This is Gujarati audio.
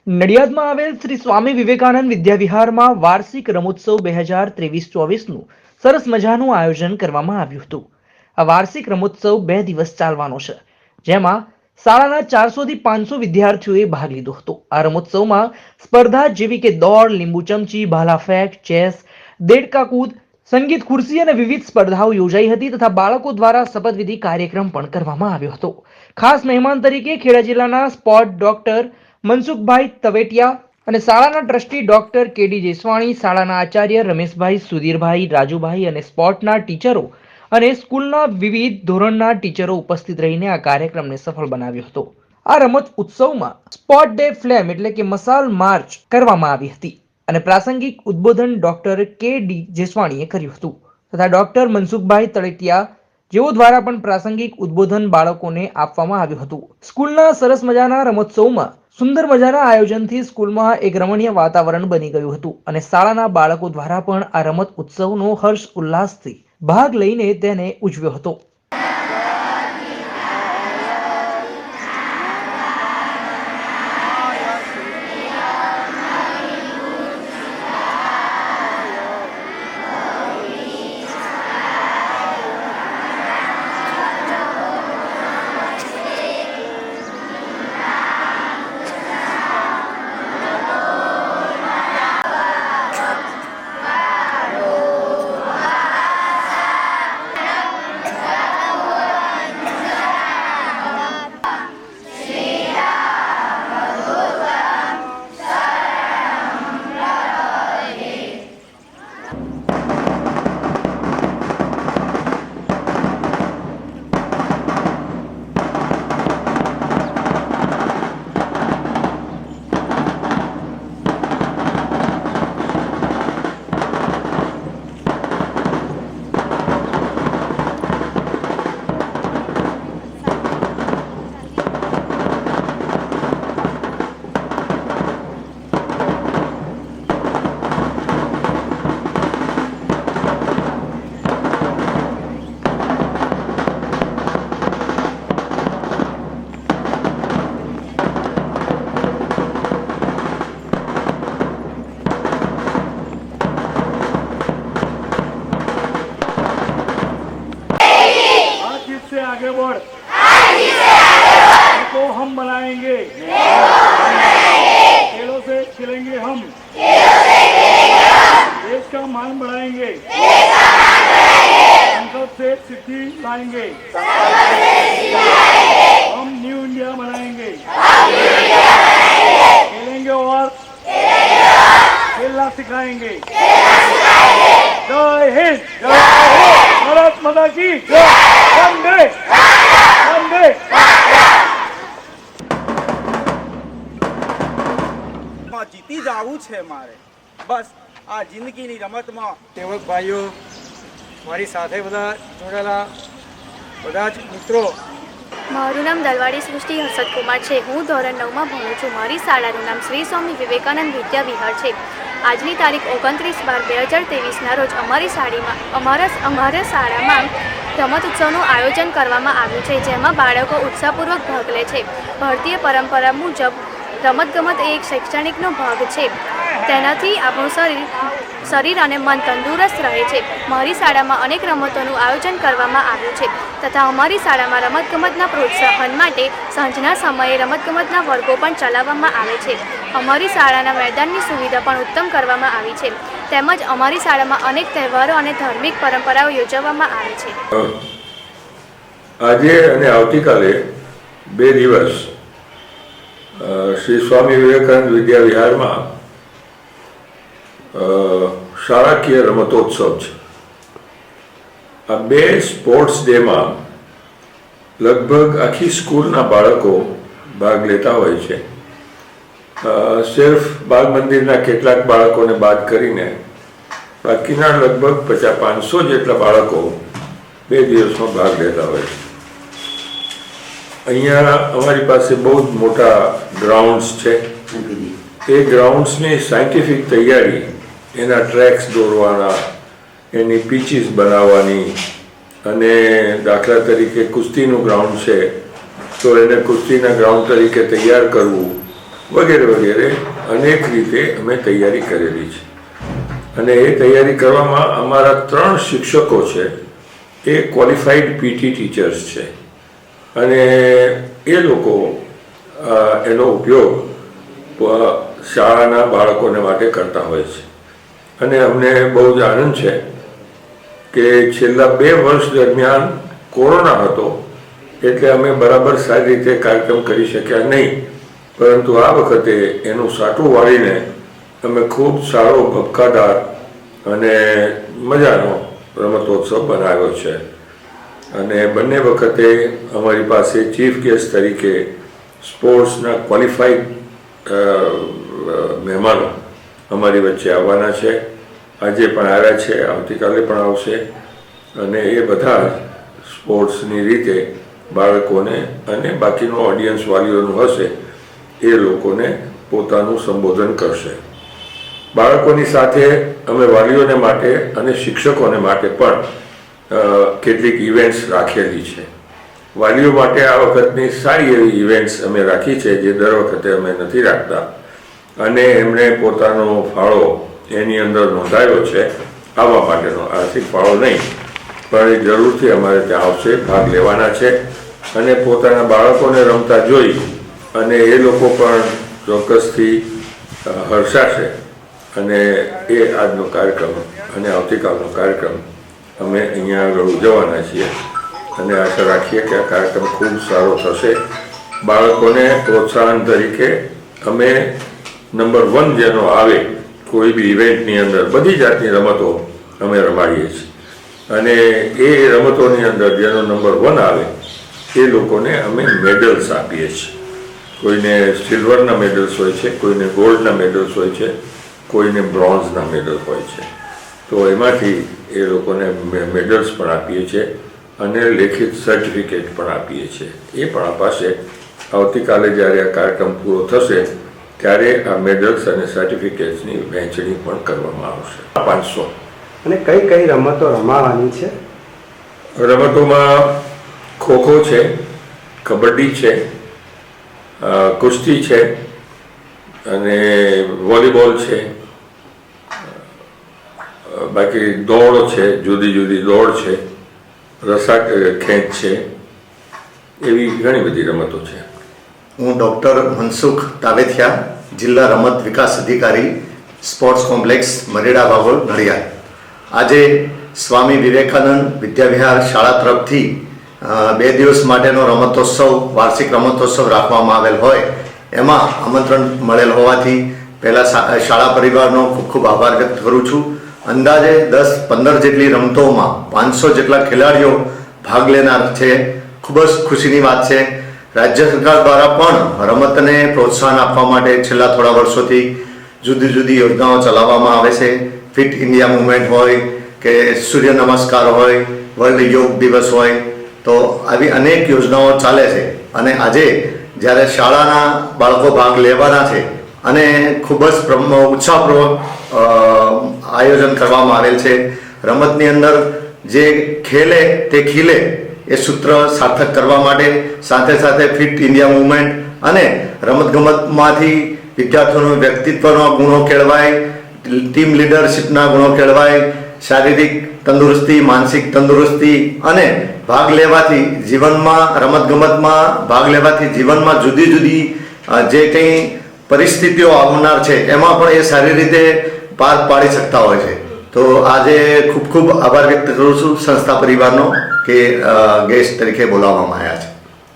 નડિયાદમાં આવેલ શ્રી સ્વામી વિવેકાનંદ વિદ્યાવિહારમાં વાર્ષિક રમોત્સવ 2023-24નું સરસ મજાનું આયોજન કરવામાં આવ્યું હતું। આ વાર્ષિક રમોત્સવ 2 દિવસ ચાલવાનો છે, જેમાં શાળાના 400 થી 500 વિદ્યાર્થીઓએ ભાગ લીધો હતો। આ રમોત્સવમાં સ્પર્ધા જેવી કે દોડ, લીંબુ ચમચી, ભાલા ફેંક, ચેસ, દેડકા કૂદ, સંગીત ખુરશી અને વિવિધ સ્પર્ધાઓ યોજાઈ હતી તથા બાળકો દ્વારા શપથવિધિ કાર્યક્રમ પણ કરવામાં આવ્યો હતો। ખાસ મહેમાન તરીકે ખેડા જિલ્લાના સ્પોર્ટ ડોક્ટર મનસુખભાઈ તવેટિયા અને શાળાના ટ્રસ્ટી ડોક્ટર કેડી જેસવાણી, શાળાના આચાર્ય રમેશભાઈ, સુધીરભાઈ, રાજુભાઈ અને સ્પોર્ટના ટીચરો અને સ્કૂલના વિવિધ ધોરણના ટીચરો ઉપસ્થિત રહીને આ કાર્યક્રમને સફળ બનાવ્યો હતો। આ રમત ઉત્સવમાં સ્પોર્ટ ડે ફ્લેમ એટલે કે મશાલ માર્ચ કરવામાં આવી હતી અને પ્રાસંગિક ઉદ્બોધન ડોક્ટર કેડી જેસવાણીએ કર્યું હતું તથા ડોક્ટર મનસુખભાઈ તળેટિયા જેઓ દ્વારા પણ પ્રાસંગિક ઉદ્બોધન બાળકોને આપવામાં આવ્યું હતું। સ્કૂલના સરસ મજાના રમોત્સવમાં સુંદર મજાના આયોજનથી સ્કૂલમાં એક રમણીય વાતાવરણ બની ગયું હતું અને શાળાના બાળકો દ્વારા પણ આ રમત ઉત્સવનો હર્ષ ઉલ્લાસથી ભાગ લઈને તેને ઉજવ્યો હતો। आगे बढ़ को हम बनाएंगे, खेलों से खिलेंगे हम, देश का मान बढ़ाएंगे, संकल्प से सिद्धि लाएंगे, हम न्यू इंडिया बनाएंगे, खेलेंगे और खेलना सिखाएंगे। जय हिंद, भारत माता की जय। वंदे वंदे। जीती जाવું છે મારે, બસ આ જિંદગીની રમતમાં। સેવક ભાઈઓ, મારી સાથે બધા જોડાયેલા બધા જ મિત્રો। મારું નામ દલવાડી સૃષ્ટિ હર્ષદકુમાર છે। હું ધોરણ 9માં ભણું છું। મારી શાળાનું નામ શ્રી સ્વામી વિવેકાનંદ વિદ્યા વિહાર છે। આજની તારીખ 29/12/2023ના રોજ અમારી શાળામાં રમત ઉત્સવનું આયોજન કરવામાં આવ્યું છે, જેમાં બાળકો ઉત્સાહપૂર્વક ભાગ લે છે। ભારતીય પરંપરા મુજબ રમતગમત એ એક શૈક્ષણિકનો ભાગ છે। તેનાથી આપણું શરીર અને મન તંદુરસ્ત રહે છે। મારી શાળામાં અનેક રમતોનું આયોજન કરવામાં આવ્યું છે તથા અમારી શાળામાં રમતગમતના પ્રોત્સાહન માટે સાંજના સમયે રમતગમતના વર્ગો પણ ચલાવવામાં આવે છે। અમારી શાળાના મેદાનની સુવિધા પણ ઉત્તમ કરવામાં આવી છે, તેમજ અમારી શાળામાં અનેક તહેવારો અને ધાર્મિક પરંપરાઓ યોજવામાં આવે છે। આજે અને આવતીકાલે 2 દિવસ શ્રી સ્વામી વિવેકાનંદ વિદ્યા વિહારમાં શાળાકીય રમતોત્સવ છે। આ 2 સ્પોર્ટ્સ ડેમાં લગભગ આખી સ્કૂલના બાળકો ભાગ લેતા હોય છે। સિર્ફ બાલ મંદિરના કેટલાક બાળકોને બાદ કરીને બાકીના લગભગ 500 જેટલા બાળકો 2 દિવસમાં ભાગ લેતા હોય છે। અહીંયા અમારી પાસે બહુ જ મોટા ગ્રાઉન્ડ્સ છે। એ ગ્રાઉન્ડ્સની સાયન્ટિફિક તૈયારી, એના ટ્રેક્સ દોરવાના, એની પિચીસ બનાવવાની, અને દાખલા તરીકે કુસ્તીનું ગ્રાઉન્ડ છે તો એને કુસ્તીના ગ્રાઉન્ડ તરીકે તૈયાર કરવું, વગેરે વગેરે અનેક રીતે અમે તૈયારી કરેલી છે. અને એ તૈયારી કરવામાં અમારા 3 શિક્ષકો છે એ ક્વોલિફાઈડ પીટી ટીચર્સ છે અને એ લોકો એનો ઉપયોગ શાળાના બાળકોને માટે કરતા હોય છે. અને અમને બહુ જ આનંદ છે કે છેલ્લા 2 વર્ષ દરમિયાન કોરોના હતો એટલે અમે બરાબર સારી રીતે કાર્યક્રમ કરી શક્યા નહીં, પરંતુ આ વખતે એનું સાટું વાળીને અમે ખૂબ સારો ભપકાદાર અને મજાનો રમતોત્સવ બનાવ્યો છે. અને બંને વખતે અમારી પાસે ચીફ ગેસ્ટ તરીકે સ્પોર્ટ્સના ક્વોલિફાઈડ મહેમાનો અમારી વચ્ચે આવવાના છે. આજે પણ આવ્યા છે, આવતીકાલે પણ આવશે. અને એ બધા સ્પોર્ટ્સની રીતે બાળકોને અને બાકીનું ઓડિયન્સ વાલીઓનું હશે એ લોકોને પોતાનું સંબોધન કરશે. બાળકોની સાથે અમે વાલીઓને માટે અને શિક્ષકોને માટે પણ કેટલીક ઇવેન્ટ્સ રાખેલી છે. વાલીઓ માટે આ વખતની સારી એવી ઇવેન્ટ્સ અમે રાખી છે જે દર વખતે અમે નથી રાખતા, અને એમણે પોતાનો ફાળો એની અંદર નોંધાયો છે. આવવા માટેનો આર્થિક ફાળો નહીં, પણ એ જરૂરથી અમારે ત્યાં આવશે, ભાગ લેવાના છે અને પોતાના બાળકોને રમતા જોઈ અને એ લોકો પણ ચોક્કસથી હર્ષાશે. અને એ આજનો કાર્યક્રમ અને આવતીકાલનો કાર્યક્રમ અમે અહીંયા આગળ ઉજવવાના છીએ અને આશા રાખીએ કે આ કાર્યક્રમ ખૂબ સારો થશે. બાળકોને પ્રોત્સાહન તરીકે અમે નંબર 1 જેનો આવે કોઈ બી ઇવેન્ટની અંદર બધી જાતની રમતો અમે રમાડીએ છીએ, અને એ રમતોની અંદર જેનો નંબર 1 આવે એ લોકોને અમે મેડલ્સ આપીએ છીએ. કોઈને સિલ્વરના મેડલ્સ હોય છે, કોઈને ગોલ્ડના મેડલ્સ હોય છે, કોઈને બ્રોન્ઝના મેડલ હોય છે. તો એમાંથી એ લોકોને મેડલ્સ પણ આપીએ છીએ અને લેખિત સર્ટિફિકેટ પણ આપીએ છીએ. એ પણ અપાશે. આવતીકાલે જ્યારે આ કાર્યક્રમ પૂરો થશે ત્યારે આ મેડલ્સ અને સર્ટિફિકેટ્સની વહેંચણી પણ કરવામાં આવશે. 500. અને કઈ કઈ રમતો રમાવાની છે? રમતોમાં ખોખો છે, કબડ્ડી છે, કુસ્તી છે અને વોલીબોલ છે. બાકી દોડ છે, જુદી જુદી દોડ છે, રસા ખેંચ છે, એવી ઘણી બધી રમતો છે. હું ડૉક્ટર મનસુખ તાવેથિયા, જિલ્લા રમત વિકાસ અધિકારી, સ્પોર્ટ્સ કોમ્પ્લેક્સ મરેડા બાગોલ નડિયાદ. આજે સ્વામી વિવેકાનંદ વિદ્યાવિહાર શાળા તરફથી 2 દિવસ માટેનો રમતોત્સવ, વાર્ષિક રમતોત્સવ રાખવામાં આવેલ હોય એમાં આમંત્રણ મળેલ હોવાથી પહેલાં શાળા પરિવારનો ખૂબ ખૂબ આભાર વ્યક્ત કરું છું. અંદાજે 10-15 જેટલી રમતોમાં 500 જેટલા ખેલાડીઓ ભાગ લેનાર છે. ખૂબ જ ખુશીની વાત છે. રાજ્ય સરકાર દ્વારા પણ રમતને પ્રોત્સાહન આપવા માટે છેલ્લા થોડા વર્ષોથી જુદી જુદી યોજનાઓ ચલાવવામાં આવે છે. ફિટ ઇન્ડિયા મુવમેન્ટ હોય કે સૂર્ય નમસ્કાર હોય, વર્લ્ડ યોગ દિવસ હોય, તો આવી અનેક યોજનાઓ ચાલે છે. અને આજે જ્યારે શાળાના બાળકો ભાગ લેવાના છે અને ખૂબ જ ઉત્સાહપૂર્વક આયોજન કરવામાં આવેલ છે. રમતની અંદર જે ખેલે તે ખીલે એ સૂત્ર સાર્થક કરવા માટે સાથે સાથે ફિટ ઇન્ડિયા મુવમેન્ટ અને રમતગમતમાંથી વિદ્યાર્થીઓનું વ્યક્તિત્વના ગુણો કેળવાય, ટીમ લીડરશિપના ગુણો કેળવાય, શારીરિક તંદુરસ્તી, માનસિક તંદુરસ્તી અને ભાગ લેવાથી જીવનમાં, રમતગમતમાં ભાગ લેવાથી જીવનમાં જુદી જુદી જે કંઈ પરિસ્થિતિઓ આવનાર છે એમાં પણ એ સારી રીતે પાર પાડી શકતા હોય છે. તો આજે ખૂબ ખૂબ આભાર વ્યક્ત કરું છું સંસ્થા પરિવારનો કે ગેસ્ટ તરીકે બોલાવવામાં આવ્યા છે.